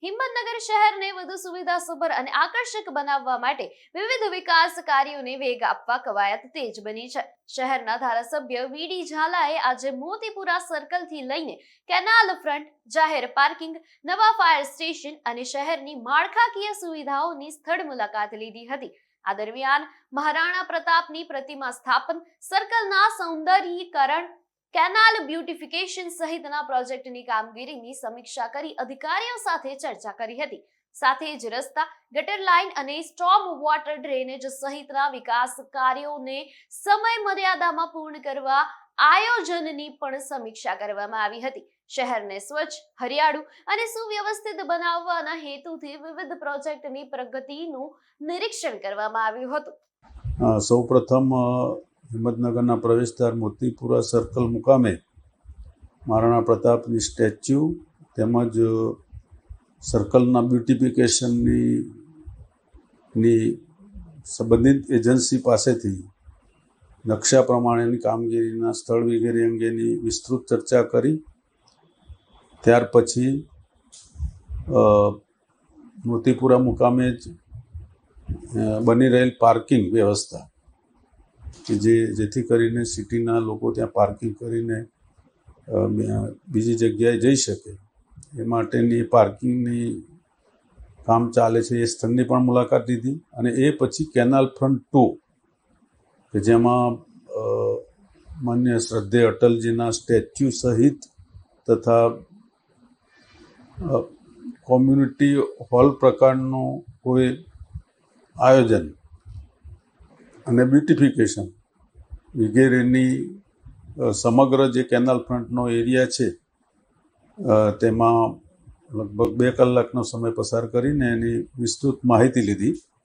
હિંમતનગર શહેરને વધુ સુવિધાસભર અને આકર્ષક બનાવવા માટે વિવિધ વિકાસ કાર્યોને વેગ આપવા કવાયત તેજ બની છે. શહેરના ધારાસભ્ય વીડી ઝાલાએ આજે મોતીપુરા સર્કલથી લઈને કેનાલ ફ્રન્ટ, જાહેર પાર્કિંગ, નવા ફાયર સ્ટેશન અને શહેરની માળખાકીય સુવિધાઓની સ્થળ મુલાકાત લીધી હતી. આ દરમિયાન મહારાણા પ્રતાપની પ્રતિમા સ્થાપન, સર્કલના સૌંદર્યીકરણ, કેનાલ બ્યુટિફિકેશન સહિતના પ્રોજેક્ટની કામગીરીની સમીક્ષા કરી અધિકારીઓ સાથે ચર્ચા કરી હતી. સાથે જ રસ્તા, ગટર લાઇન અને સ્ટોર્મ વોટર ડ્રેનેજ સહિતના વિકાસ કાર્યોને સમય મર્યાદામાં પૂર્ણ કરવા આયોજનની પણ સમીક્ષા કરવામાં આવી હતી. શહેરને સ્વચ્છ, હરિયાળુ અને સુવ્યવસ્થિત બનાવવાના હેતુથી વિવિધ પ્રોજેક્ટની પ્રગતિનું નિરીક્ષણ કરવામાં આવ્યું હતું. સૌપ્રથમ હિંમતનગરના પ્રવેશદ્વાર મોતીપુરા સર્કલ મુકામે મહારાણા પ્રતાપની સ્ટેચ્યુ તેમજ સર્કલના બ્યુટિફિકેશનની સંબંધિત એજન્સી પાસેથી નકશા પ્રમાણેની કામગીરીના સ્થળ વગેરે અંગેની વિસ્તૃત ચર્ચા કરી. ત્યાર પછી મોતીપુરા મુકામે જ બની રહેલ પાર્કિંગ વ્યવસ્થા કે જેથી કરીને સિટીના લોકો ત્યાં પાર્કિંગ કરીને બીજી જગ્યાએ જઈ શકે એ માટેની પાર્કિંગની કામ ચાલે છે એ સ્થળની પણ મુલાકાત લીધી. અને એ પછી કેનાલ ફ્રન્ટ 2 કે જેમાં માન્ય શ્રદ્ધેય અટલજીના સ્ટેચ્યુ સહિત તથા કોમ્યુનિટી હોલ પ્રકારનું કોઈ આયોજન અને બ્યુટિફિકેશન વગેરેની સમગ્ર જે કેનાલ ફ્રન્ટનો એરિયા છે તેમાં લગભગ 2 કલાકનો સમય પસાર કરીને એની વિસ્તૃત માહિતી લીધી.